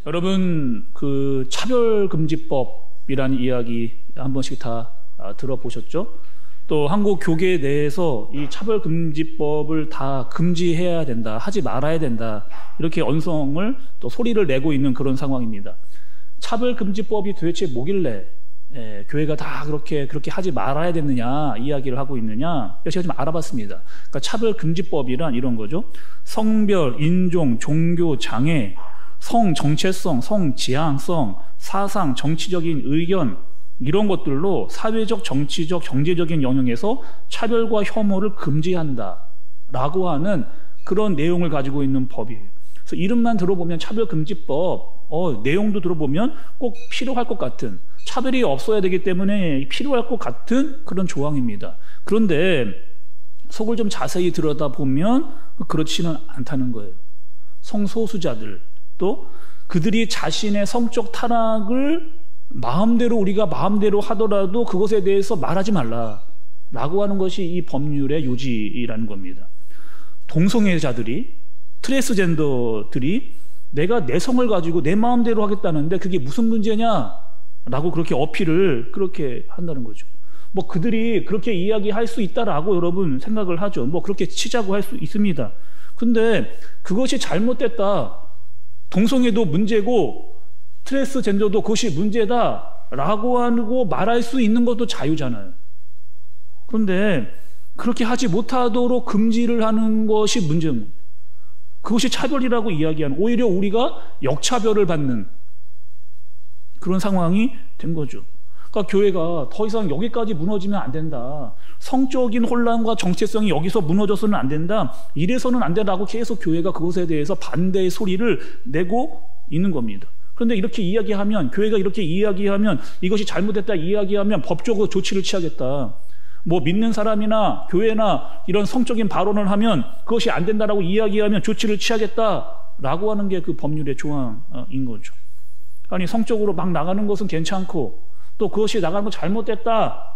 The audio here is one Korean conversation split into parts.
여러분 그 차별금지법이라는 이야기 한 번씩 다 들어보셨죠? 또 한국 교계 내에서 이 차별금지법을 다 금지해야 된다, 하지 말아야 된다, 이렇게 언성을 또 소리를 내고 있는 그런 상황입니다. 차별금지법이 도대체 뭐길래 교회가 다 그렇게 하지 말아야 됐느냐 이야기를 하고 있느냐, 제가 좀 알아봤습니다. 그러니까 차별금지법이란 이런 거죠. 성별, 인종, 종교, 장애, 성 정체성, 성 지향성, 사상, 정치적인 의견, 이런 것들로 사회적, 정치적, 경제적인 영역에서 차별과 혐오를 금지한다라고 하는 그런 내용을 가지고 있는 법이에요. 그래서 이름만 들어보면 차별금지법, 내용도 들어보면 꼭 필요할 것 같은, 차별이 없어야 되기 때문에 필요할 것 같은 그런 조항입니다. 그런데 속을 좀 자세히 들여다보면 그렇지는 않다는 거예요. 성소수자들, 또 그들이 자신의 성적 타락을 우리가 마음대로 하더라도 그것에 대해서 말하지 말라라고 하는 것이 이 법률의 요지라는 겁니다. 동성애자들이, 트랜스젠더들이 내가 내 성을 가지고 내 마음대로 하겠다는데 그게 무슨 문제냐라고 그렇게 어필을 그렇게 한다는 거죠. 뭐 그들이 그렇게 이야기할 수 있다라고 여러분 생각을 하죠. 뭐 그렇게 치자고 할 수 있습니다. 근데 그것이 잘못됐다, 동성애도 문제고 트랜스젠더도 그것이 문제다라고 하고 말할 수 있는 것도 자유잖아요. 그런데 그렇게 하지 못하도록 금지를 하는 것이 문제입니다. 그것이 차별이라고 이야기하는, 오히려 우리가 역차별을 받는 그런 상황이 된 거죠. 그러니까 교회가 더 이상 여기까지 무너지면 안 된다, 성적인 혼란과 정체성이 여기서 무너져서는 안 된다, 이래서는 안 된다고 계속 교회가 그것에 대해서 반대의 소리를 내고 있는 겁니다. 그런데 이렇게 이야기하면, 교회가 이렇게 이야기하면, 이것이 잘못됐다 이야기하면 법적으로 조치를 취하겠다, 뭐 믿는 사람이나 교회나 이런 성적인 발언을 하면 그것이 안 된다라고 이야기하면 조치를 취하겠다라고 하는 게 그 법률의 조항인 거죠. 아니, 성적으로 막 나가는 것은 괜찮고 또 그것이 나가는 건 잘못됐다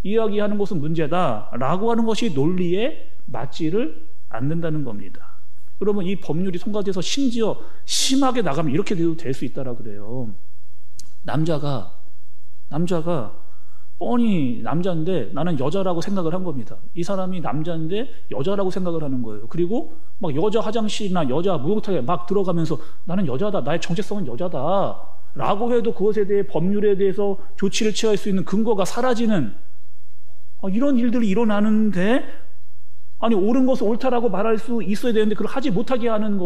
이야기하는 것은 문제다라고 하는 것이 논리에 맞지를 않는다는 겁니다. 여러분, 이 법률이 통과돼서 심지어 심하게 나가면 이렇게 될 수 있다라 그래요. 남자가 뻔히 남자인데 나는 여자라고 생각을 한 겁니다. 이 사람이 남자인데 여자라고 생각을 하는 거예요. 그리고 막 여자 화장실이나 여자 목욕탕에 막 들어가면서 나는 여자다, 나의 정체성은 여자다 라고 해도 그것에 대해 법률에 대해서 조치를 취할 수 있는 근거가 사라지는 이런 일들이 일어나는데, 아니, 옳은 것을 옳다라고 말할 수 있어야 되는데 그걸 하지 못하게 하는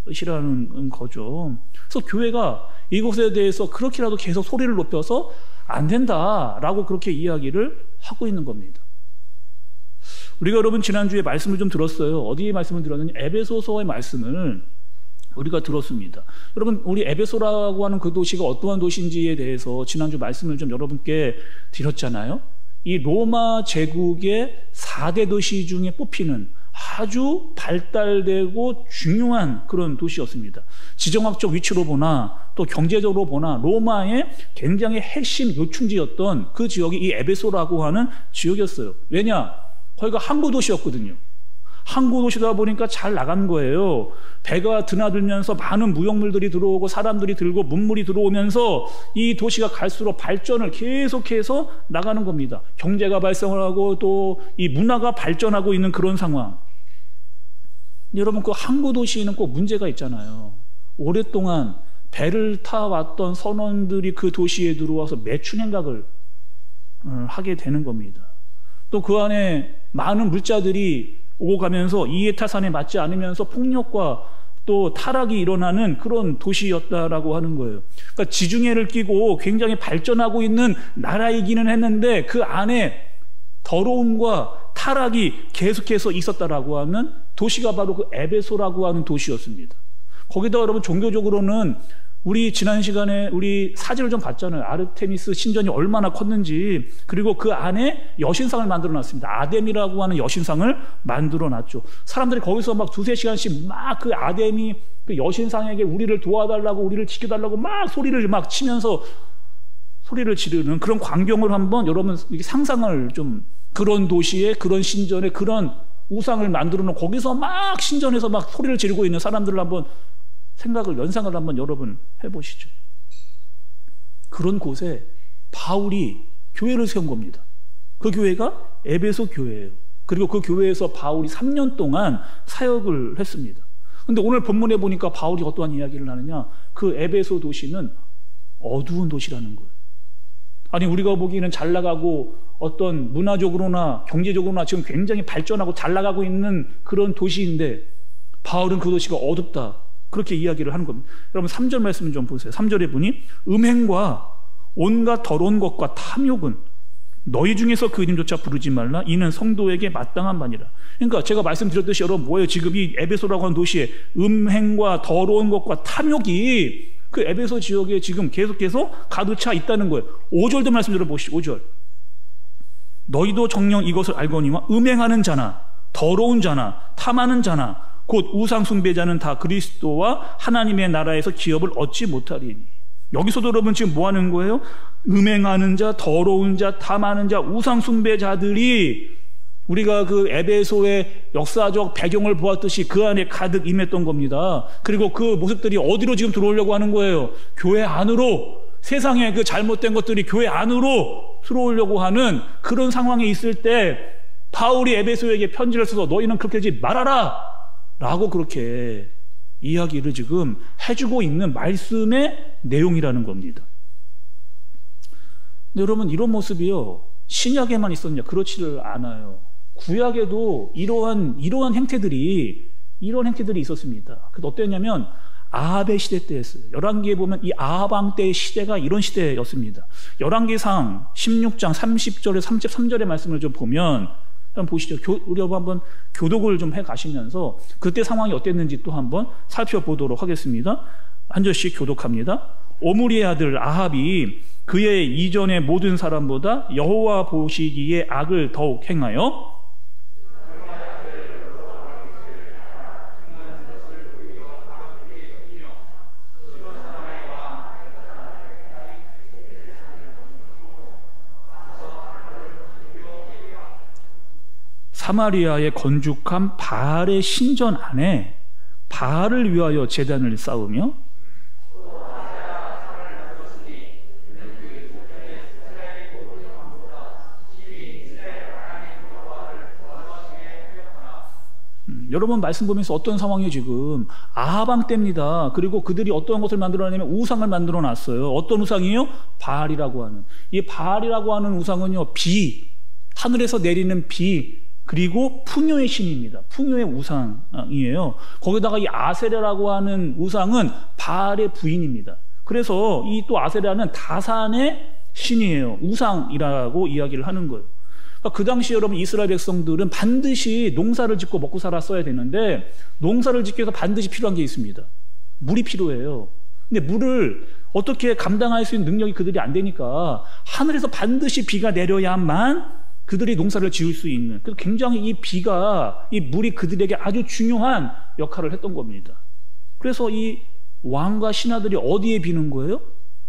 것이라는 거죠. 그래서 교회가 이것에 대해서 그렇게라도 계속 소리를 높여서 안 된다라고 그렇게 이야기를 하고 있는 겁니다. 우리가 여러분 지난주에 말씀을 좀 들었어요. 어디에 말씀을 들었느냐, 에베소서의 말씀을 우리가 들었습니다. 여러분, 우리 에베소라고 하는 그 도시가 어떠한 도시인지에 대해서 지난주 말씀을 좀 여러분께 드렸잖아요. 이 로마 제국의 4대 도시 중에 뽑히는 아주 발달되고 중요한 그런 도시였습니다. 지정학적 위치로 보나 또 경제적으로 보나 로마의 굉장히 핵심 요충지였던 그 지역이 이 에베소라고 하는 지역이었어요. 왜냐? 거기가 항구 도시였거든요. 항구 도시다 보니까 잘 나간 거예요. 배가 드나들면서 많은 무역물들이 들어오고 사람들이 들고 문물이 들어오면서 이 도시가 갈수록 발전을 계속해서 나가는 겁니다. 경제가 발생을 하고 또 이 문화가 발전하고 있는 그런 상황. 여러분, 그 항구 도시에는 꼭 문제가 있잖아요. 오랫동안 배를 타왔던 선원들이 그 도시에 들어와서 매춘행각을 하게 되는 겁니다. 또 그 안에 많은 물자들이 오고 가면서 이해타산에 맞지 않으면서 폭력과 또 타락이 일어나는 그런 도시였다라고 하는 거예요. 그러니까 지중해를 끼고 굉장히 발전하고 있는 나라이기는 했는데 그 안에 더러움과 타락이 계속해서 있었다라고 하는 도시가 바로 그 에베소라고 하는 도시였습니다. 거기다 여러분, 종교적으로는 우리 지난 시간에 우리 사진을 좀 봤잖아요. 아르테미스 신전이 얼마나 컸는지. 그리고 그 안에 여신상을 만들어 놨습니다. 아뎀이라고 하는 여신상을 만들어 놨죠. 사람들이 거기서 막 2-3시간씩 막 그 아뎀이 그 여신상에게 우리를 도와달라고, 우리를 지켜달라고 막 소리를 막 치면서 소리를 지르는 그런 광경을 한번 여러분 상상을 좀, 그런 도시에, 그런 신전에 그런 우상을 만들어 놓고 거기서 막 신전에서 막 소리를 지르고 있는 사람들을 한번 생각을 연상을 한번 여러분 해보시죠. 그런 곳에 바울이 교회를 세운 겁니다. 그 교회가 에베소 교회예요. 그리고 그 교회에서 바울이 3년 동안 사역을 했습니다. 근데 오늘 본문에 보니까 바울이 어떠한 이야기를 하느냐, 그 에베소 도시는 어두운 도시라는 거예요. 아니, 우리가 보기에는 잘 나가고 어떤 문화적으로나 경제적으로나 지금 굉장히 발전하고 잘 나가고 있는 그런 도시인데 바울은 그 도시가 어둡다, 그렇게 이야기를 하는 겁니다. 여러분 3절 말씀 좀 보세요. 3절에 보니 음행과 온갖 더러운 것과 탐욕은 너희 중에서 그 이름조차 부르지 말라. 이는 성도에게 마땅한 바니라. 그러니까 제가 말씀드렸듯이 여러분 뭐예요? 지금 이 에베소라고 하는 도시에 음행과 더러운 것과 탐욕이 그 에베소 지역에 지금 계속해서 가득 차 있다는 거예요. 5절도 말씀 들어보시죠. 5절. 너희도 정녕 이것을 알거니와 음행하는 자나 더러운 자나 탐하는 자나 곧 우상 숭배자는 다 그리스도와 하나님의 나라에서 기업을 얻지 못하리니. 여기서도 여러분 지금 뭐 하는 거예요? 음행하는 자, 더러운 자, 탐하는 자, 우상 숭배자들이 우리가 그 에베소의 역사적 배경을 보았듯이 그 안에 가득 임했던 겁니다. 그리고 그 모습들이 어디로 지금 들어오려고 하는 거예요? 교회 안으로. 세상에 그 잘못된 것들이 교회 안으로 들어오려고 하는 그런 상황에 있을 때 바울이 에베소에게 편지를 써서 너희는 그렇게 하지 말아라 라고 그렇게 이야기를 지금 해주고 있는 말씀의 내용이라는 겁니다. 근데 여러분 이런 모습이요 신약에만 있었냐? 그렇지를 않아요. 구약에도 이러한 행태들이 있었습니다. 그게 어땠냐면 아합의 시대 때였어요. 열왕기에 보면 이 아합 왕 때의 시대가 이런 시대였습니다. 열왕기상 16장 30절에 33절의 말씀을 좀 보면 한번 보시죠. 우리 한번 교독을 좀 해가시면서 그때 상황이 어땠는지 또 한번 살펴보도록 하겠습니다. 한 절씩 교독합니다. 오므리의 아들 아합이 그의 이전의 모든 사람보다 여호와 보시기에 악을 더욱 행하여 사마리아의 건축한 바알의 신전 안에 바알을 위하여 제단을 쌓으며 여러분 말씀 보면서 어떤 상황이에요? 지금 아합 왕 때입니다. 그리고 그들이 어떤 것을 만들어내냐면 우상을 만들어 놨어요. 어떤 우상이에요? 바알이라고 하는. 이 바알이라고 하는 우상은요 비, 하늘에서 내리는 비, 그리고 풍요의 신입니다. 풍요의 우상이에요. 거기다가 이 아세라라고 하는 우상은 바알의 부인입니다. 그래서 이 또 아세라는 다산의 신이에요. 우상이라고 이야기를 하는 거예요. 그 당시 여러분 이스라엘 백성들은 반드시 농사를 짓고 먹고 살았어야 되는데 농사를 짓기 위해서 반드시 필요한 게 있습니다. 물이 필요해요. 근데 물을 어떻게 감당할 수 있는 능력이 그들이 안 되니까 하늘에서 반드시 비가 내려야만 그들이 농사를 지을 수 있는, 그래서 굉장히 이 비가, 이 물이 그들에게 아주 중요한 역할을 했던 겁니다. 그래서 이 왕과 신하들이 어디에 비는 거예요?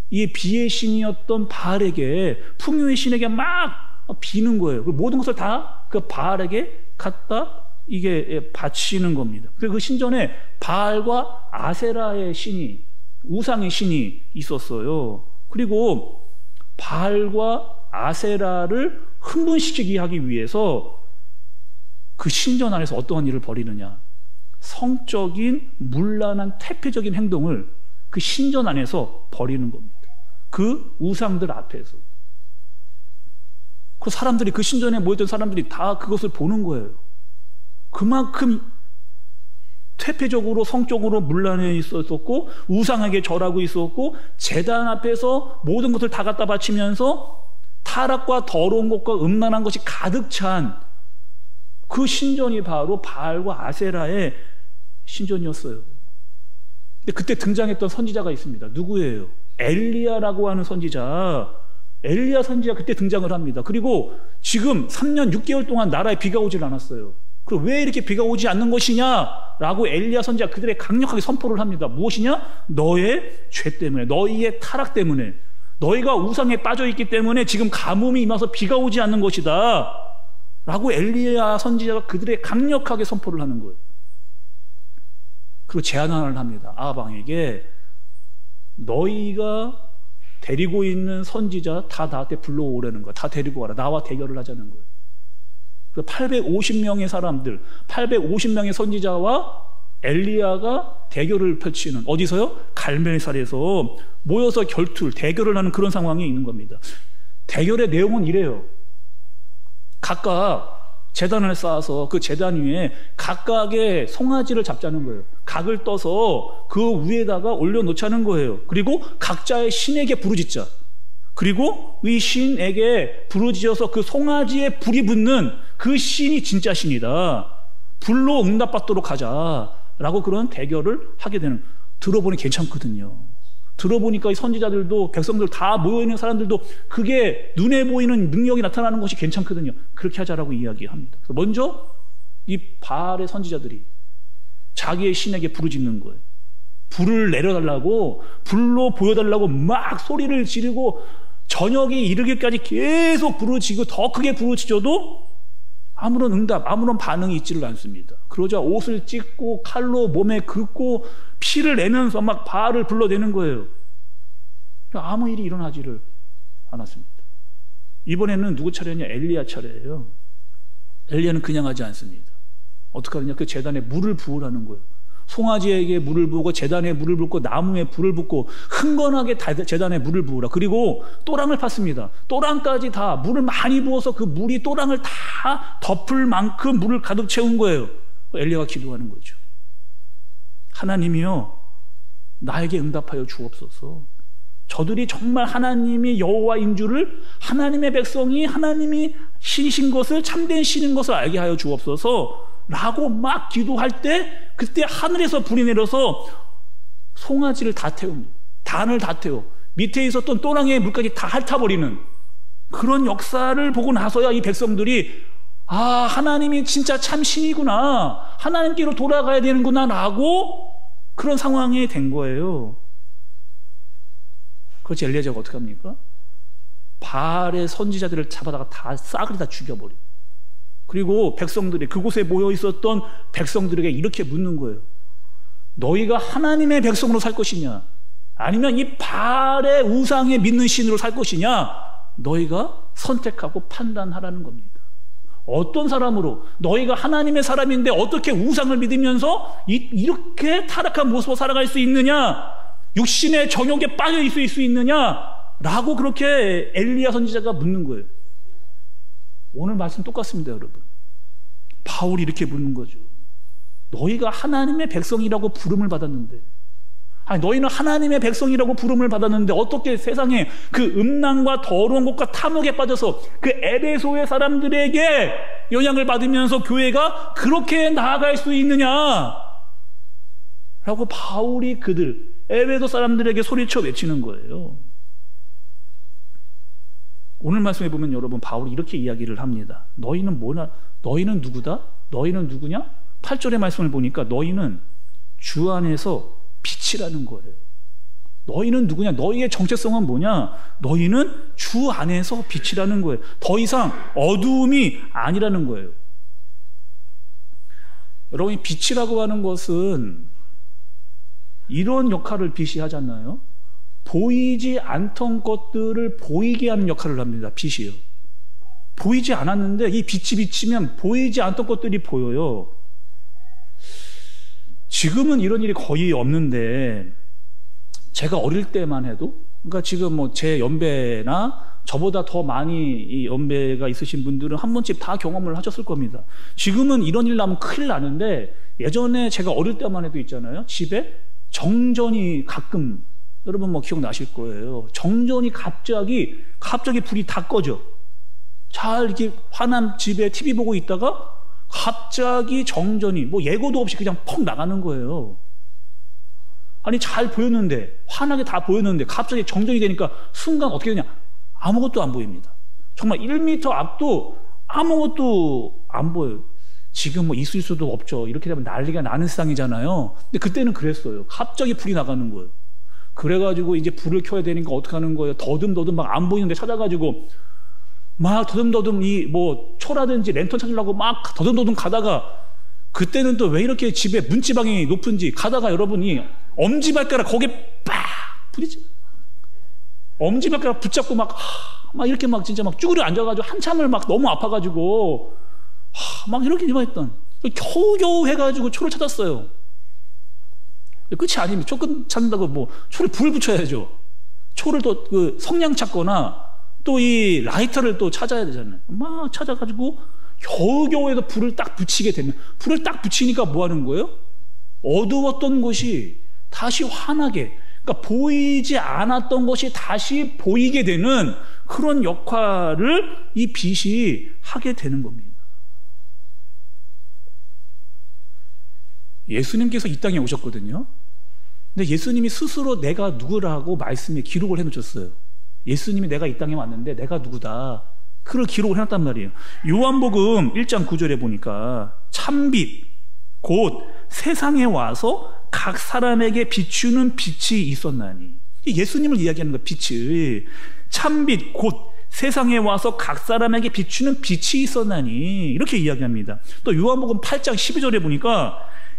이 비의 신이었던 바알에게, 풍요의 신에게 막 비는 거예요. 모든 것을 다 그 바알에게 갖다 이게 바치는 겁니다. 그래서 그 신전에 바알과 아세라의 신이, 우상의 신이 있었어요. 그리고 바알과 아세라를 흥분시키게 하기 위해서 그 신전 안에서 어떠한 일을 벌이느냐, 성적인 문란한 퇴폐적인 행동을 그 신전 안에서 벌이는 겁니다. 그 우상들 앞에서. 그 사람들이, 그 신전에 모였던 사람들이 다 그것을 보는 거예요. 그만큼 퇴폐적으로 성적으로 문란해 있었고 우상에게 절하고 있었고 제단 앞에서 모든 것을 다 갖다 바치면서 타락과 더러운 것과 음란한 것이 가득 찬 그 신전이 바로 바알과 아세라의 신전이었어요. 근데 그때 등장했던 선지자가 있습니다. 누구예요? 엘리야라고 하는 선지자. 엘리야 선지자가 그때 등장을 합니다. 그리고 지금 3년 6개월 동안 나라에 비가 오질 않았어요. 그럼 왜 이렇게 비가 오지 않는 것이냐라고 엘리야 선지자가 그들에게 강력하게 선포를 합니다. 무엇이냐? 너의 죄 때문에, 너희의 타락 때문에, 너희가 우상에 빠져있기 때문에 지금 가뭄이 임해서 비가 오지 않는 것이다 라고 엘리야 선지자가 그들에게 강력하게 선포를 하는 거예요. 그리고 제안을 합니다. 아방에게 너희가 데리고 있는 선지자 다 나한테 불러오라는 거야. 다 데리고 와라. 나와 대결을 하자는 거예요. 850명의 사람들, 850명의 선지자와 엘리야가 대결을 펼치는, 어디서요? 갈멜살에서 모여서 대결을 하는 그런 상황이 있는 겁니다. 대결의 내용은 이래요. 각각 제단을 쌓아서 그 제단 위에 각각의 송아지를 잡자는 거예요. 각을 떠서 그 위에다가 올려놓자는 거예요. 그리고 각자의 신에게 부르짖자. 그리고 이 신에게 부르짖어서 그 송아지에 불이 붙는 그 신이 진짜 신이다. 불로 응답받도록 하자라고 그런 대결을 하게 되는. 들어보니 괜찮거든요. 들어보니까 이 선지자들도 백성들 다 모여있는 사람들도 그게 눈에 보이는 능력이 나타나는 것이 괜찮거든요. 그렇게 하자라고 이야기합니다. 그래서 먼저 이 바알의 선지자들이 자기의 신에게 부르짖는 거예요. 불을 내려달라고, 불로 보여달라고 막 소리를 지르고 저녁이 이르기까지 계속 부르짖고 더 크게 부르짖어도 아무런 응답, 아무런 반응이 있지를 않습니다. 그러자 옷을 찢고 칼로 몸에 긋고 피를 내면서 막 바알을 불러대는 거예요. 아무 일이 일어나지를 않았습니다. 이번에는 누구 차례냐? 엘리야 차례예요. 엘리야는 그냥 하지 않습니다. 어떻게 하느냐? 그 제단에 물을 부으라는 거예요. 송아지에게 물을 부고 제단에 물을 붓고 나무에 불을 붓고 흥건하게 제단에 물을 부으라. 그리고 또랑을 팠습니다. 또랑까지 다 물을 많이 부어서 그 물이 또랑을 다 덮을 만큼 물을 가득 채운 거예요. 엘리야가 기도하는 거죠. 하나님이여, 나에게 응답하여 주옵소서. 저들이 정말 하나님이 여호와인 줄을, 하나님의 백성이 하나님이 신이신 것을, 참된 신인 것을 알게 하여 주옵소서 라고 막 기도할 때, 그때 하늘에서 불이 내려서 송아지를 다 태웁니다. 단을 다 태워 밑에 있었던 또랑의 물까지 다 핥아버리는 그런 역사를 보고 나서야 이 백성들이 아, 하나님이 진짜 참 신이구나, 하나님께로 돌아가야 되는구나 라고 그런 상황이 된 거예요. 그렇지, 엘리야가 어떻게 합니까? 바알의 선지자들을 잡아다가 다 싸그리 다 죽여버려요. 그리고 백성들이, 그곳에 모여 있었던 백성들에게 이렇게 묻는 거예요. 너희가 하나님의 백성으로 살 것이냐, 아니면 이 바알의 우상에 믿는 신으로 살 것이냐, 너희가 선택하고 판단하라는 겁니다. 어떤 사람으로, 너희가 하나님의 사람인데 어떻게 우상을 믿으면서 이렇게 타락한 모습으로 살아갈 수 있느냐, 육신의 정욕에 빠져 있을 수 있느냐 라고 그렇게 엘리야 선지자가 묻는 거예요. 오늘 말씀 똑같습니다, 여러분. 바울이 이렇게 묻는 거죠. 너희가 하나님의 백성이라고 부름을 받았는데, 아니, 너희는 하나님의 백성이라고 부름을 받았는데 어떻게 세상에 그 음란과 더러운 것과 탐욕에 빠져서 그 에베소의 사람들에게 영향을 받으면서 교회가 그렇게 나아갈 수 있느냐 라고 바울이 그들 에베소 사람들에게 소리쳐 외치는 거예요. 오늘 말씀에 보면 여러분, 바울이 이렇게 이야기를 합니다. 너희는 뭐냐? 너희는 누구다? 너희는 누구냐? 8절의 말씀을 보니까 너희는 주 안에서 빛이라는 거예요. 너희는 누구냐? 너희의 정체성은 뭐냐? 너희는 주 안에서 빛이라는 거예요. 더 이상 어두움이 아니라는 거예요. 여러분이 빛이라고 하는 것은 이런 역할을 빛이 하지 않나요? 보이지 않던 것들을 보이게 하는 역할을 합니다. 빛이요. 보이지 않았는데 이 빛이 비치면 보이지 않던 것들이 보여요. 지금은 이런 일이 거의 없는데, 제가 어릴 때만 해도, 그러니까 지금 뭐 제 연배나 저보다 더 많이 이 연배가 있으신 분들은 한 번쯤 다 경험을 하셨을 겁니다. 지금은 이런 일 나면 큰일 나는데, 예전에 제가 어릴 때만 해도 있잖아요. 집에 정전이 가끔, 여러분 뭐 기억나실 거예요. 정전이 갑자기 불이 다 꺼져. 잘 이렇게 환한 집에 TV 보고 있다가 갑자기 정전이 뭐 예고도 없이 그냥 퍽 나가는 거예요. 아니, 잘 보였는데, 환하게 다 보였는데 갑자기 정전이 되니까 순간 어떻게 되냐? 아무것도 안 보입니다. 정말 1m 앞도 아무것도 안 보여요. 지금 뭐 있을 수도 없죠. 이렇게 되면 난리가 나는 세상이잖아요. 근데 그때는 그랬어요. 갑자기 불이 나가는 거예요. 그래가지고 이제 불을 켜야 되니까 어떻게 하는 거예요? 더듬더듬 막 안 보이는데 찾아가지고 막 더듬더듬 이 뭐 초라든지 랜턴 찾으려고 막 더듬더듬 가다가 그때는 또 왜 이렇게 집에 문지방이 높은지 가다가 여러분이 엄지발가락 거기에 빡 부딪혀. 엄지발가락 붙잡고 막 이렇게 막 진짜 막 쭈그려 앉아가지고 한참을 막 너무 아파가지고 막 이렇게 임했던. 겨우겨우 해가지고 초를 찾았어요. 끝이 아닙니다. 초 찾는다고 뭐 초를 불 붙여야죠. 초를 또 그 성냥 찾거나 또 이 라이터를 또 찾아야 되잖아요. 막 찾아가지고 겨우겨우 해서 불을 딱 붙이게 되면, 불을 딱 붙이니까 뭐 하는 거예요? 어두웠던 것이 다시 환하게, 그러니까 보이지 않았던 것이 다시 보이게 되는 그런 역할을 이 빛이 하게 되는 겁니다. 예수님께서 이 땅에 오셨거든요. 근데 예수님이 스스로 내가 누구라고 말씀에 기록을 해놓으셨어요. 예수님이 내가 이 땅에 왔는데 내가 누구다, 그걸 기록을 해놨단 말이에요. 요한복음 1장 9절에 보니까 참빛 곧 세상에 와서 각 사람에게 비추는 빛이 있었나니, 예수님을 이야기하는 거예요. 빛을 참빛 곧 세상에 와서 각 사람에게 비추는 빛이 있었나니, 이렇게 이야기합니다. 또 요한복음 8장 12절에 보니까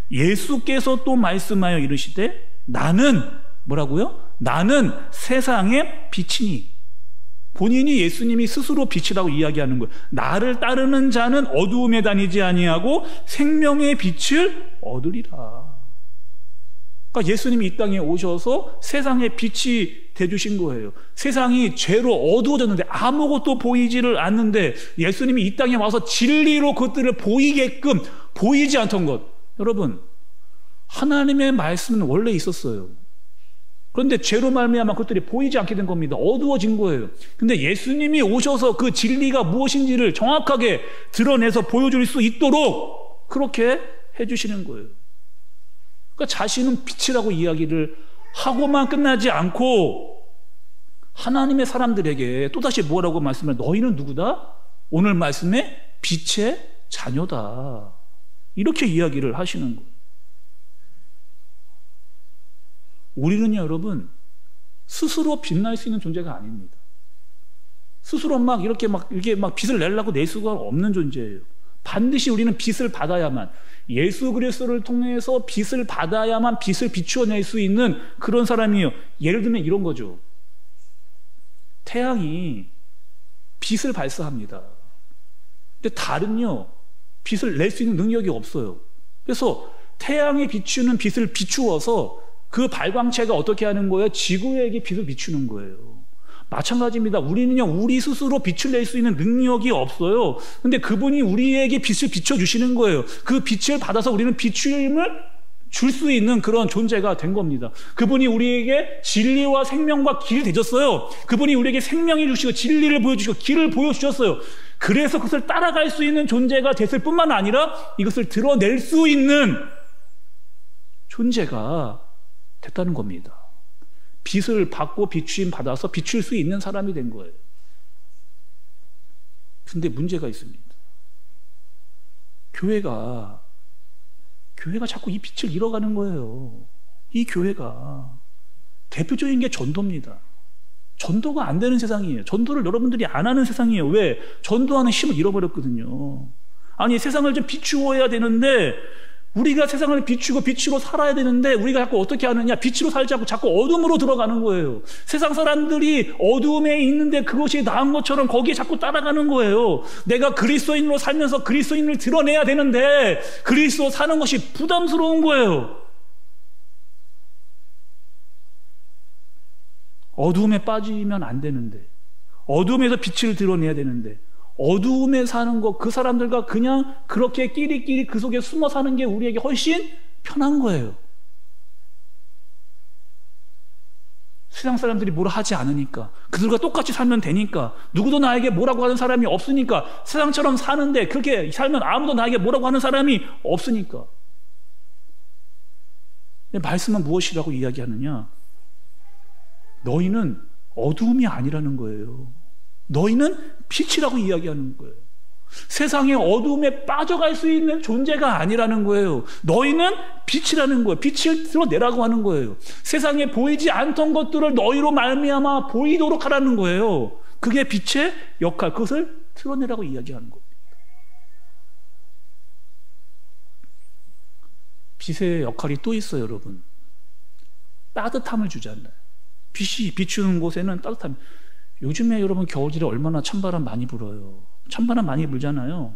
예수께서 또 말씀하여 이르시되 나는 뭐라고요? 나는 세상의 빛이니. 본인이, 예수님이 스스로 빛이라고 이야기하는 거예요. 나를 따르는 자는 어두움에 다니지 아니하고 생명의 빛을 얻으리라. 그러니까 예수님이 이 땅에 오셔서 세상의 빛이 되주신 거예요. 세상이 죄로 어두워졌는데 아무것도 보이지를 않는데 예수님이 이 땅에 와서 진리로 그것들을 보이게끔, 보이지 않던 것. 여러분, 하나님의 말씀은 원래 있었어요. 그런데 죄로 말미암아 그것들이 보이지 않게 된 겁니다. 어두워진 거예요. 근데 예수님이 오셔서 그 진리가 무엇인지를 정확하게 드러내서 보여줄 수 있도록 그렇게 해주시는 거예요. 그러니까 자신은 빛이라고 이야기를 하고만 끝나지 않고 하나님의 사람들에게 또다시 뭐라고 말씀을, 너희는 누구다? 오늘 말씀에 빛의 자녀다. 이렇게 이야기를 하시는 거예요. 우리는요, 여러분, 스스로 빛날 수 있는 존재가 아닙니다. 스스로 막 이렇게 막 빛을 내려고 낼 수가 없는 존재예요. 반드시 우리는 빛을 받아야만, 예수 그리스도를 통해서 빛을 받아야만 빛을 비추어낼 수 있는 그런 사람이에요. 예를 들면 이런 거죠. 태양이 빛을 발사합니다. 근데 달은요, 빛을 낼 수 있는 능력이 없어요. 그래서 태양이 비추는 빛을 비추어서 그 발광체가 어떻게 하는 거예요? 지구에게 빛을 비추는 거예요. 마찬가지입니다. 우리는요, 우리 스스로 빛을 낼 수 있는 능력이 없어요. 근데 그분이 우리에게 빛을 비춰주시는 거예요. 그 빛을 받아서 우리는 비추임을 줄 수 있는 그런 존재가 된 겁니다. 그분이 우리에게 진리와 생명과 길을 되셨어요. 그분이 우리에게 생명을 주시고 진리를 보여주시고 길을 보여주셨어요. 그래서 그것을 따라갈 수 있는 존재가 됐을 뿐만 아니라 이것을 드러낼 수 있는 존재가 됐다는 겁니다. 빛을 받고 비추임 받아서 비출 수 있는 사람이 된 거예요. 근데 문제가 있습니다. 교회가 자꾸 이 빛을 잃어가는 거예요. 이 교회가 대표적인 게 전도입니다. 전도가 안 되는 세상이에요. 전도를 여러분들이 안 하는 세상이에요. 왜? 전도하는 힘을 잃어버렸거든요. 아니, 세상을 좀 비추어야 되는데, 우리가 세상을 비추고 빛으로 살아야 되는데 우리가 자꾸 어떻게 하느냐, 빛으로 살지 않고 자꾸 어둠으로 들어가는 거예요. 세상 사람들이 어둠에 있는데 그것이 나은 것처럼 거기에 자꾸 따라가는 거예요. 내가 그리스도인으로 살면서 그리스도인을 드러내야 되는데 그리스도 사는 것이 부담스러운 거예요. 어둠에 빠지면 안 되는데, 어둠에서 빛을 드러내야 되는데, 어두움에 사는 것, 그 사람들과 그냥 그렇게 끼리끼리 그 속에 숨어 사는 게 우리에게 훨씬 편한 거예요. 세상 사람들이 뭐라 하지 않으니까, 그들과 똑같이 살면 되니까, 누구도 나에게 뭐라고 하는 사람이 없으니까, 세상처럼 사는데 그렇게 살면 아무도 나에게 뭐라고 하는 사람이 없으니까. 말씀은 무엇이라고 이야기하느냐? 너희는 어두움이 아니라는 거예요. 너희는 빛이라고 이야기하는 거예요. 세상의 어두움에 빠져갈 수 있는 존재가 아니라는 거예요. 너희는 빛이라는 거예요. 빛을 드러내라고 하는 거예요. 세상에 보이지 않던 것들을 너희로 말미암아 보이도록 하라는 거예요. 그게 빛의 역할, 그것을 드러내라고 이야기하는 겁니다. 빛의 역할이 또 있어요, 여러분. 따뜻함을 주잖아요. 빛이 비추는 곳에는 따뜻함. 요즘에 여러분 겨울철에 얼마나 찬바람 많이 불어요. 찬바람 많이 불잖아요.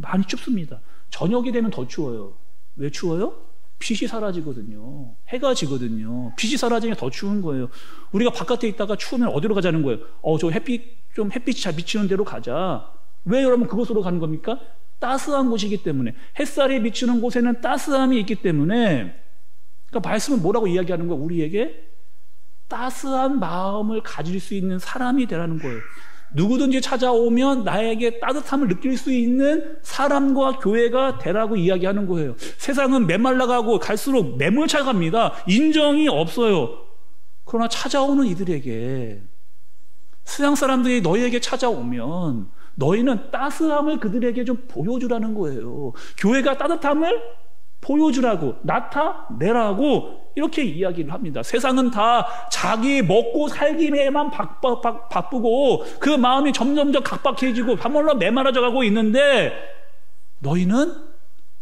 많이 춥습니다. 저녁이 되면 더 추워요. 왜 추워요? 빛이 사라지거든요. 해가 지거든요. 빛이 사라지면 더 추운 거예요. 우리가 바깥에 있다가 추우면 어디로 가자는 거예요? 저 햇빛이 잘 비치는 데로 가자. 왜 여러분 그곳으로 가는 겁니까? 따스한 곳이기 때문에. 햇살이 비치는 곳에는 따스함이 있기 때문에. 그러니까 말씀은 뭐라고 이야기하는 거예요? 우리에게 따스한 마음을 가질 수 있는 사람이 되라는 거예요. 누구든지 찾아오면 나에게 따뜻함을 느낄 수 있는 사람과 교회가 되라고 이야기하는 거예요. 세상은 메말라가고 갈수록 매몰차갑니다. 인정이 없어요. 그러나 찾아오는 이들에게, 서양 사람들이 너희에게 찾아오면 너희는 따스함을 그들에게 좀 보여주라는 거예요. 교회가 따뜻함을 보여주라고, 나타내라고 이렇게 이야기를 합니다. 세상은 다 자기 먹고 살기에만 바쁘고 그 마음이 점점 더 각박해지고 밤물러 메마라져 가고 있는데, 너희는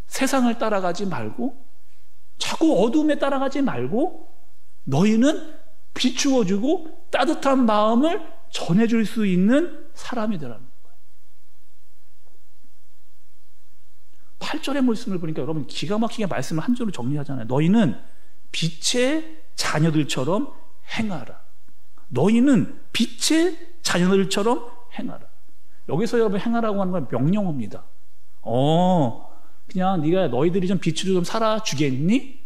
세상을 따라가지 말고, 자꾸 어둠에 따라가지 말고, 너희는 비추어주고 따뜻한 마음을 전해줄 수 있는 사람이 되라는 거예요. 8절의 말씀을 보니까 여러분 기가 막히게 말씀을 한 줄로 정리하잖아요. 너희는 빛의 자녀들처럼 행하라. 너희는 빛의 자녀들처럼 행하라. 여기서 여러분 행하라고 하는 건 명령어입니다. 그냥 네가 너희들이 좀 빛으로 좀 살아주겠니?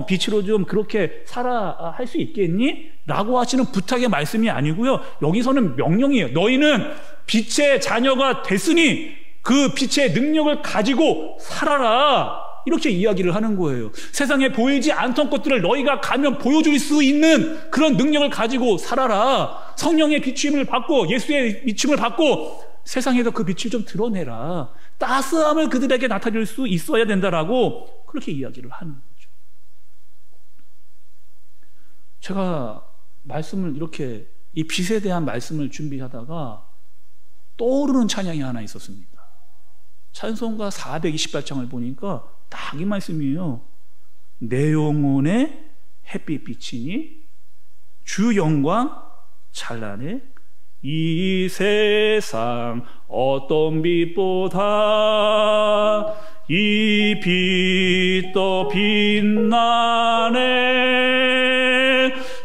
빛으로 좀 그렇게 살아 할 수 있겠니? 라고 하시는 부탁의 말씀이 아니고요. 여기서는 명령이에요. 너희는 빛의 자녀가 됐으니 그 빛의 능력을 가지고 살아라. 이렇게 이야기를 하는 거예요. 세상에 보이지 않던 것들을 너희가 가면 보여줄 수 있는 그런 능력을 가지고 살아라. 성령의 비추임을 받고 예수의 비추임을 받고 세상에서 그 빛을 좀 드러내라. 따스함을 그들에게 나타낼 수 있어야 된다라고 그렇게 이야기를 하는 거죠. 제가 말씀을 이렇게 이 빛에 대한 말씀을 준비하다가 떠오르는 찬양이 하나 있었습니다. 찬송가 428장을 보니까 딱 이 말씀이에요. 내 영혼에 햇빛 비치니 주 영광 찬란해. 이 세상 어떤 빛보다 이 빛도 빛나네.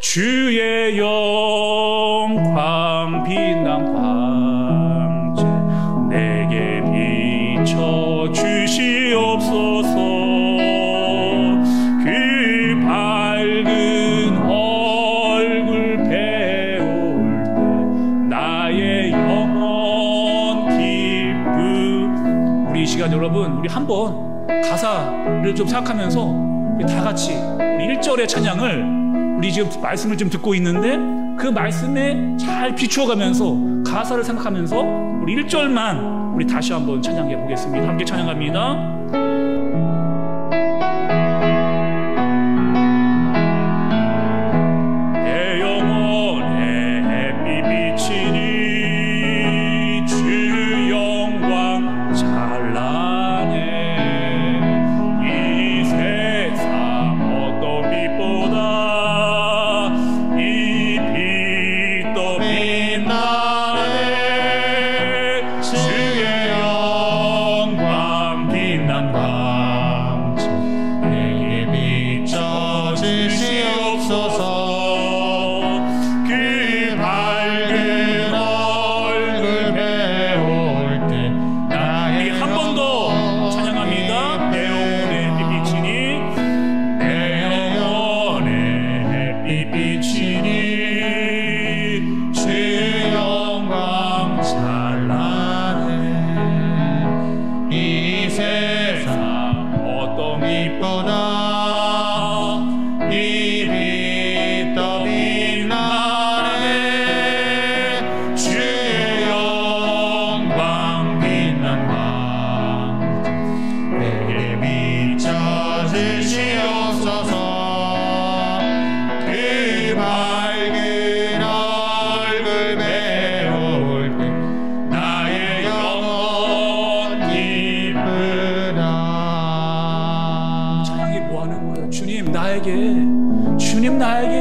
주의 영광 빛난 광채 내게 비춰 주시옵소서. 그 밝은 얼굴 배울 때 나의 영원 기쁨. 우리 이 시간 여러분, 우리 한번 가사를 좀 생각하면서 다 같이 우리 1절의 찬양을, 우리 지금 말씀을 좀 듣고 있는데 그 말씀에 잘 비추어가면서 가사를 생각하면서 우리 1절만 우리 다시 한번 찬양해 보겠습니다. 함께 찬양합니다. 내 영혼에 햇빛 비치니 주 영광 찬란해. 이 세상 어떤 빛보다 나에게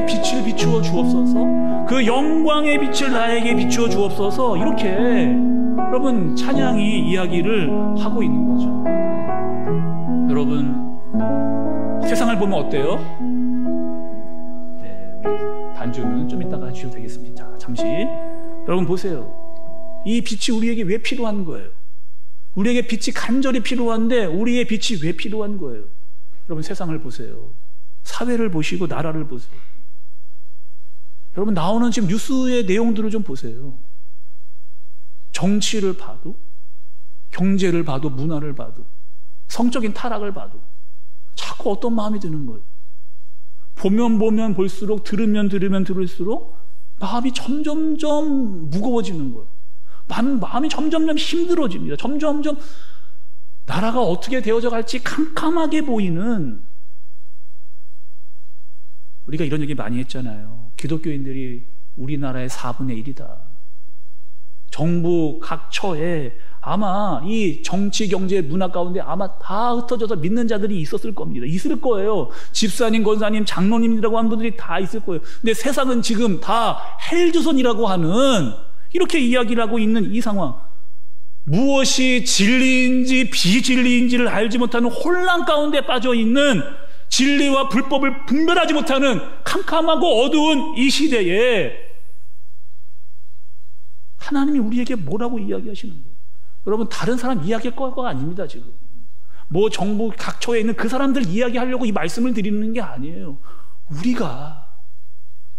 빛을 비추어 주옵소서. 그 영광의 빛을 나에게 비추어 주옵소서. 이렇게 여러분 찬양이 이야기를 하고 있는 거죠. 여러분 세상을 보면 어때요? 네, 우리 반주는 좀 이따가 해주셔도 되겠습니다. 자, 잠시 여러분 보세요. 이 빛이 우리에게 왜 필요한 거예요? 우리에게 빛이 간절히 필요한데 우리의 빛이 왜 필요한 거예요? 여러분 세상을 보세요. 사회를 보시고 나라를 보세요. 여러분 나오는 지금 뉴스의 내용들을 좀 보세요. 정치를 봐도, 경제를 봐도, 문화를 봐도, 성적인 타락을 봐도 자꾸 어떤 마음이 드는 거예요? 보면 볼수록, 들으면 들을수록 마음이 점점점 무거워지는 거예요. 마음이 점점점 힘들어집니다. 점점점 나라가 어떻게 되어져 갈지 캄캄하게 보이는, 우리가 이런 얘기 많이 했잖아요. 기독교인들이 우리나라의 4분의 1이다. 정부 각 처에 아마 이 정치, 경제, 문화 가운데 아마 다 흩어져서 믿는 자들이 있었을 겁니다. 있을 거예요. 집사님, 권사님, 장로님이라고 하는 분들이 다 있을 거예요. 근데 세상은 지금 다 헬조선이라고 하는, 이렇게 이야기를 하고 있는 이 상황, 무엇이 진리인지 비진리인지를 알지 못하는 혼란 가운데 빠져있는, 진리와 불법을 분별하지 못하는 캄캄하고 어두운 이 시대에 하나님이 우리에게 뭐라고 이야기하시는 거예요? 여러분 다른 사람 이야기할 거가 아닙니다. 지금 뭐 정부 각처에 있는 그 사람들 이야기하려고 이 말씀을 드리는 게 아니에요.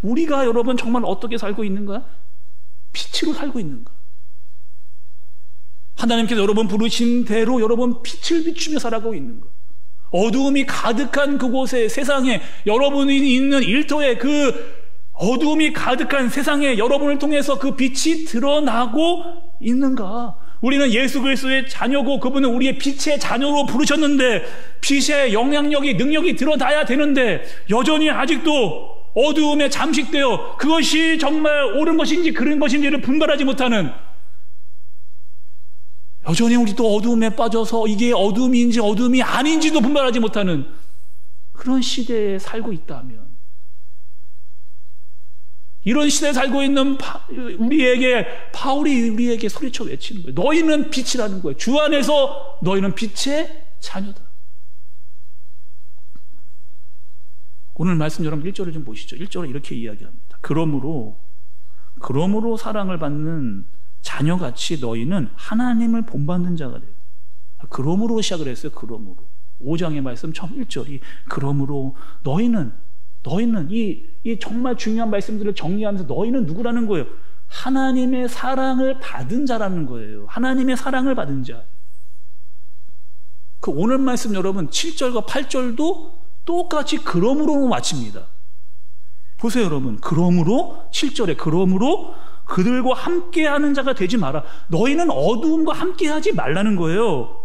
우리가 여러분 정말 어떻게 살고 있는가? 빛으로 살고 있는가? 하나님께서 여러분 부르신 대로 여러분 빛을 비추며 살아가고 있는가? 어두움이 가득한 그곳에, 세상에, 여러분이 있는 일터에, 그 어두움이 가득한 세상에 여러분을 통해서 그 빛이 드러나고 있는가? 우리는 예수 그리스도의 자녀고 그분은 우리의 빛의 자녀로 부르셨는데 빛의 영향력이, 능력이 드러나야 되는데 여전히 아직도 어두움에 잠식되어 그것이 정말 옳은 것인지 그른 것인지를 분별하지 못하는, 여전히 우리도 어두움에 빠져서 이게 어둠인지 어둠이 아닌지도 분별하지 못하는 그런 시대에 살고 있다면, 이런 시대에 살고 있는 바울이 우리에게 소리쳐 외치는 거예요. 너희는 빛이라는 거예요. 주 안에서 너희는 빛의 자녀다. 오늘 말씀 여러분 1절을 좀 보시죠. 1절에 이렇게 이야기합니다. 그러므로 사랑을 받는 자녀같이 너희는 하나님을 본받는 자가 돼요. 그러므로 시작을 했어요. 그러므로 5장의 말씀 처음 1절이 그러므로 너희는 이 정말 중요한 말씀들을 정리하면서 너희는 누구라는 거예요? 하나님의 사랑을 받은 자라는 거예요. 하나님의 사랑을 받은 자. 그 오늘 말씀 여러분 7절과 8절도 똑같이 그러므로 마칩니다. 보세요 여러분. 그러므로 7절에 그러므로 그들과 함께하는 자가 되지 마라. 너희는 어두움과 함께하지 말라는 거예요.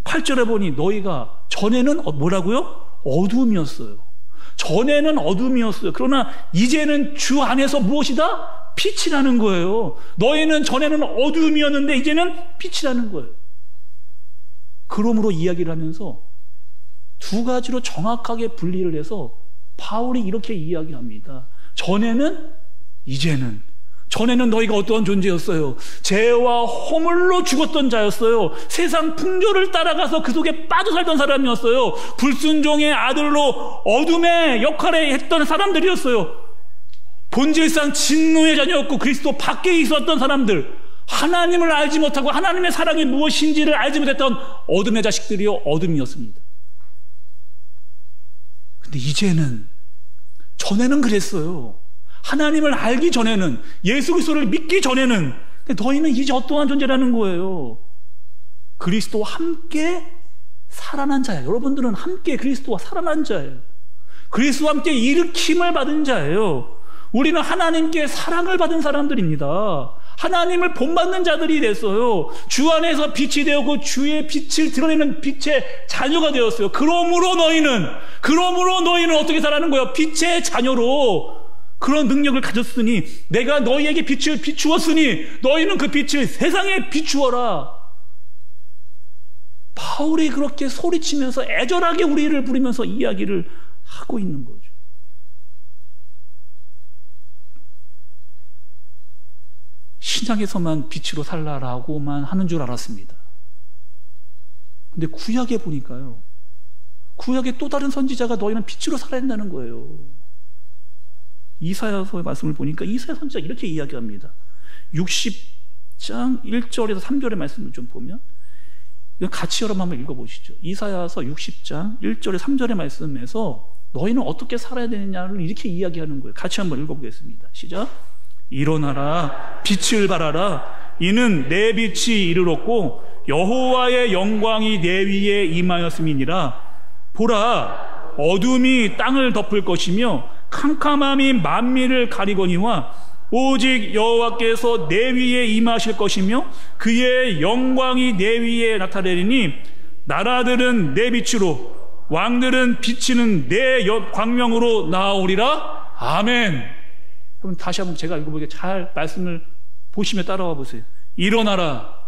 8절에 보니 너희가 전에는 뭐라고요? 어두움이었어요. 전에는 어둠이었어요. 그러나 이제는 주 안에서 무엇이다? 빛이라는 거예요. 너희는 전에는 어둠이었는데 이제는 빛이라는 거예요. 그러므로 이야기를 하면서 두 가지로 정확하게 분리를 해서 바울이 이렇게 이야기합니다. 전에는, 이제는. 전에는 너희가 어떠한 존재였어요? 죄와 허물로 죽었던 자였어요. 세상 풍조를 따라가서 그 속에 빠져 살던 사람이었어요. 불순종의 아들로 어둠의 역할을 했던 사람들이었어요. 본질상 진노의 자녀였고 그리스도 밖에 있었던 사람들, 하나님을 알지 못하고 하나님의 사랑이 무엇인지를 알지 못했던 어둠의 자식들이요, 어둠이었습니다. 근데 이제는, 전에는 그랬어요. 하나님을 알기 전에는, 예수 그리스도를 믿기 전에는. 근데 너희는 이제 어떠한 존재라는 거예요? 그리스도와 함께 살아난 자예요. 여러분들은 함께 그리스도와 살아난 자예요. 그리스도와 함께 일으킴을 받은 자예요. 우리는 하나님께 사랑을 받은 사람들입니다. 하나님을 본받는 자들이 됐어요. 주 안에서 빛이 되었고 주의 빛을 드러내는 빛의 자녀가 되었어요. 그러므로 너희는 어떻게 살아가는 거예요? 빛의 자녀로 그런 능력을 가졌으니, 내가 너희에게 빛을 비추었으니 너희는 그 빛을 세상에 비추어라. 바울이 그렇게 소리치면서 애절하게 우리를 부르면서 이야기를 하고 있는 거죠. 신약에서만 빛으로 살라라고만 하는 줄 알았습니다. 근데 구약에 보니까요, 구약의 또 다른 선지자가 너희는 빛으로 살아야 된다는 거예요. 이사야서의 말씀을 보니까 이사야 선지자가 이렇게 이야기합니다. 60장 1절에서 3절의 말씀을 좀 보면, 이거 같이 여러분 한번 읽어보시죠. 이사야서 60장 1절에 3절의 말씀에서 너희는 어떻게 살아야 되느냐를 이렇게 이야기하는 거예요. 같이 한번 읽어보겠습니다. 시작. 일어나라, 빛을 발하라. 이는 내 빛이 이르렀고 여호와의 영광이 내 위에 임하였음이니라. 보라, 어둠이 땅을 덮을 것이며 캄캄함이 만민을 가리거니와 오직 여호와께서 내 위에 임하실 것이며 그의 영광이 내 위에 나타내리니 나라들은 내 빛으로 왕들은 비치는 내 광명으로 나아오리라. 아멘. 그럼 다시 한번 제가 읽어보게 잘 말씀을 보시며 따라와 보세요. 일어나라,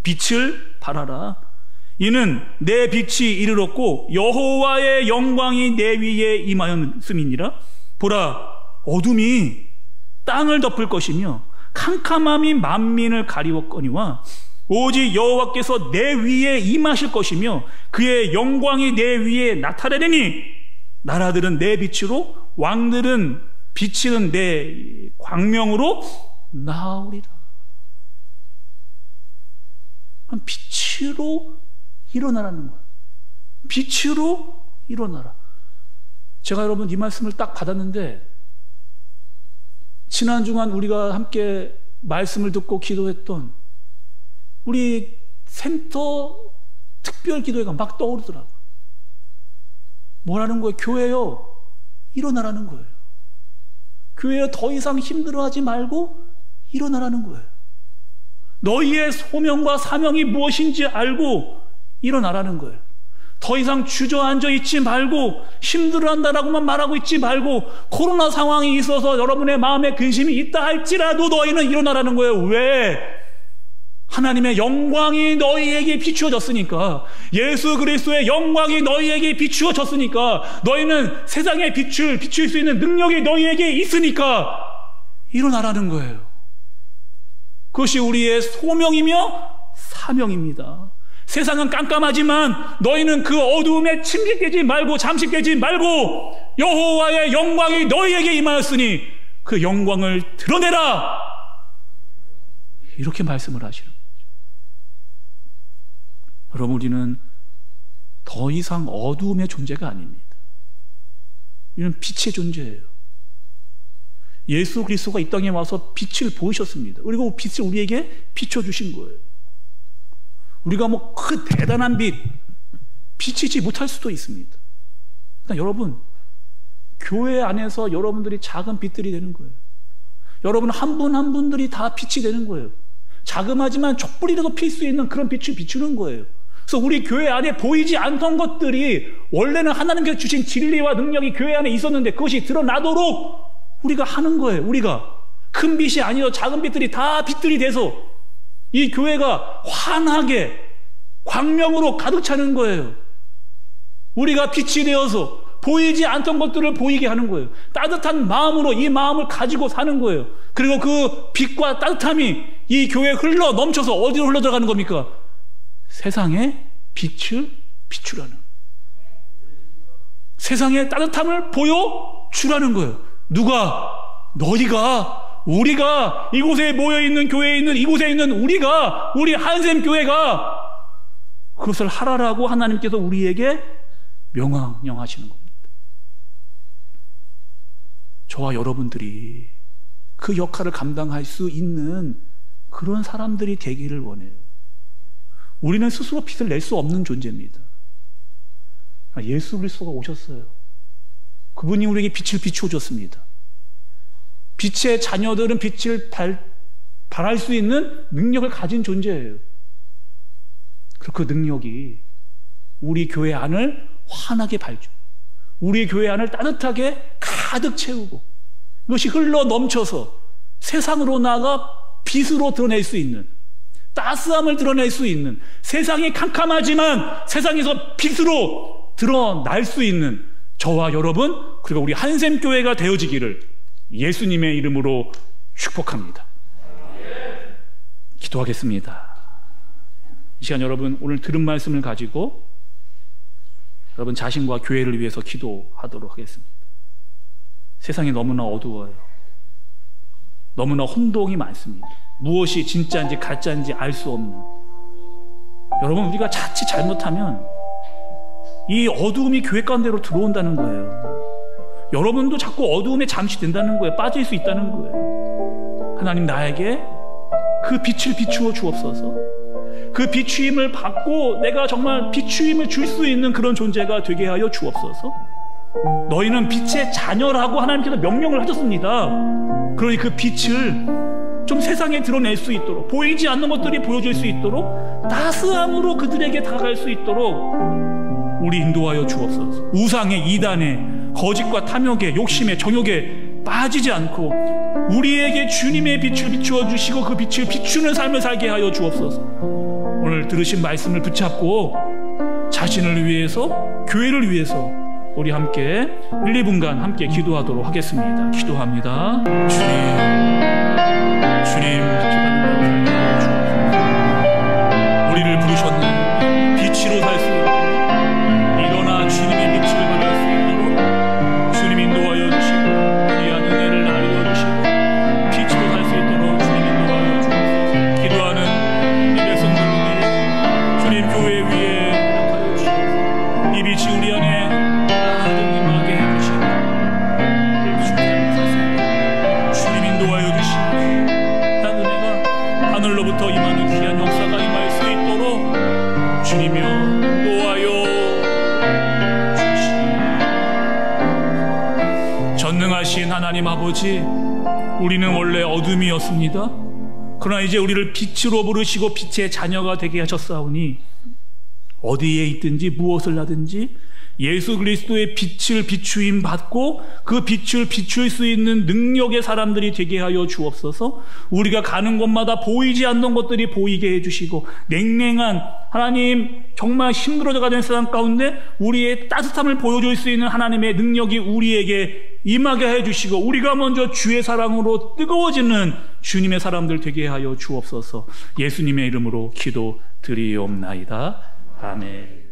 빛을 발하라. 이는 내 빛이 이르렀고 여호와의 영광이 내 위에 임하였음이니라. 보라, 어둠이 땅을 덮을 것이며 캄캄함이 만민을 가리웠거니와 오직 여호와께서 내 위에 임하실 것이며 그의 영광이 내 위에 나타내리니 나라들은 내 빛으로 왕들은 비치는 내 광명으로 나오리라. 빛으로 일어나라는 거예요. 빛으로 일어나라. 제가 여러분 이 말씀을 딱 받았는데, 지난 주간 우리가 함께 말씀을 듣고 기도했던 우리 센터 특별 기도회가 막 떠오르더라고요. 뭐라는 거예요? 교회요, 일어나라는 거예요. 교회요, 더 이상 힘들어하지 말고 일어나라는 거예요. 너희의 소명과 사명이 무엇인지 알고 일어나라는 거예요. 더 이상 주저앉아 있지 말고 힘들어한다라고만 말하고 있지 말고, 코로나 상황이 있어서 여러분의 마음에 근심이 있다 할지라도 너희는 일어나라는 거예요. 왜? 하나님의 영광이 너희에게 비추어졌으니까, 예수 그리스도의 영광이 너희에게 비추어졌으니까, 너희는 세상의 빛을 비출 수 있는 능력이 너희에게 있으니까 일어나라는 거예요. 그것이 우리의 소명이며 사명입니다. 세상은 깜깜하지만 너희는 그 어두움에 침식되지 말고 잠식되지 말고 여호와의 영광이 너희에게 임하였으니 그 영광을 드러내라. 이렇게 말씀을 하시는 거죠. 여러분, 우리는 더 이상 어두움의 존재가 아닙니다. 우리는 빛의 존재예요. 예수 그리스도가 이 땅에 와서 빛을 보이셨습니다. 그리고 빛을 우리에게 비춰주신 거예요. 우리가 뭐 그 대단한 빛이지 못할 수도 있습니다. 그러니까 여러분, 교회 안에서 여러분들이 작은 빛들이 되는 거예요. 여러분 한 분 한 분들이 다 빛이 되는 거예요. 자그마지만 촛불이라도 필 수 있는 그런 빛을 비추는 거예요. 그래서 우리 교회 안에 보이지 않던 것들이 원래는 하나님께서 주신 진리와 능력이 교회 안에 있었는데 그것이 드러나도록 우리가 하는 거예요. 우리가 큰 빛이 아니라 작은 빛들이 다 빛들이 돼서 이 교회가 환하게 광명으로 가득 차는 거예요. 우리가 빛이 되어서 보이지 않던 것들을 보이게 하는 거예요. 따뜻한 마음으로 이 마음을 가지고 사는 거예요. 그리고 그 빛과 따뜻함이 이 교회에 흘러 넘쳐서 어디로 흘러 들어가는 겁니까? 세상에 빛을 비추라는, 세상의 따뜻함을 보여주라는 거예요. 누가? 너희가, 우리가, 이곳에 모여있는 교회에 있는, 이곳에 있는 우리가, 우리 한샘 교회가 그것을 하라라고 하나님께서 우리에게 명령하시는 겁니다. 저와 여러분들이 그 역할을 감당할 수 있는 그런 사람들이 되기를 원해요. 우리는 스스로 빛을 낼 수 없는 존재입니다. 예수 그리스도가 오셨어요. 그분이 우리에게 빛을 비추어 줬습니다. 빛의 자녀들은 빛을 발할 수 있는 능력을 가진 존재예요. 그리고 그 능력이 우리 교회 안을 환하게 밝히고 우리 교회 안을 따뜻하게 가득 채우고 이것이 흘러 넘쳐서 세상으로 나가 빛으로 드러낼 수 있는, 따스함을 드러낼 수 있는, 세상이 캄캄하지만 세상에서 빛으로 드러날 수 있는 저와 여러분 그리고 우리 한샘교회가 되어지기를 예수님의 이름으로 축복합니다. 기도하겠습니다. 이 시간 여러분 오늘 들은 말씀을 가지고 여러분 자신과 교회를 위해서 기도하도록 하겠습니다. 세상이 너무나 어두워요. 너무나 혼동이 많습니다. 무엇이 진짜인지 가짜인지 알 수 없는. 여러분 우리가 자칫 잘못하면 이 어두움이 교회 가운데로 들어온다는 거예요. 여러분도 자꾸 어두움에 잠식된다는 거예요. 빠질 수 있다는 거예요. 하나님 나에게 그 빛을 비추어 주옵소서. 그 비추임을 받고 내가 정말 비추임을 줄 수 있는 그런 존재가 되게 하여 주옵소서. 너희는 빛의 자녀라고 하나님께서 명령을 하셨습니다. 그러니 그 빛을 좀 세상에 드러낼 수 있도록, 보이지 않는 것들이 보여질 수 있도록, 따스함으로 그들에게 다가갈 수 있도록 우리 인도하여 주옵소서. 우상의, 이단의, 거짓과 탐욕의, 욕심의, 정욕에 빠지지 않고 우리에게 주님의 빛을 비추어 주시고 그 빛을 비추는 삶을 살게 하여 주옵소서. 오늘 들으신 말씀을 붙잡고 자신을 위해서, 교회를 위해서 우리 함께 1, 2분간 함께 기도하도록 하겠습니다. 기도합니다. 주님 우리를 부르셨는 빛으로 살 수 있도록 일어나 주님의 빛을 받을 수 있도록 주님 인도하여 주시고 귀한 은혜를 나누어 주시고 빛으로 살 수 있도록 주님 인도하여 주옵소서. 기도하는 이 백성들 위해 주님 교회 위에 허락하여 주시옵소서. 이 빛이 우리 안에 가득 임하게 해주시고 주님 인도하여 주시고 한 은혜가 하늘로부터 임하는 귀한 역사가 임할 수 있도록 주님이여 인도하여 주시옵소서. 전능하신 하나님 아버지, 우리는 원래 어둠이었습니다. 그러나 이제 우리를 빛으로 부르시고 빛의 자녀가 되게 하셨사오니 어디에 있든지 무엇을 하든지 예수 그리스도의 빛을 비추임 받고 그 빛을 비출 수 있는 능력의 사람들이 되게 하여 주옵소서. 우리가 가는 곳마다 보이지 않는 것들이 보이게 해주시고 냉랭한 하나님 정말 힘들어져가는 세상 가운데 우리의 따뜻함을 보여줄 수 있는 하나님의 능력이 우리에게 임하게 해주시고 우리가 먼저 주의 사랑으로 뜨거워지는 주님의 사람들 되게 하여 주옵소서. 예수님의 이름으로 기도드리옵나이다. 아멘.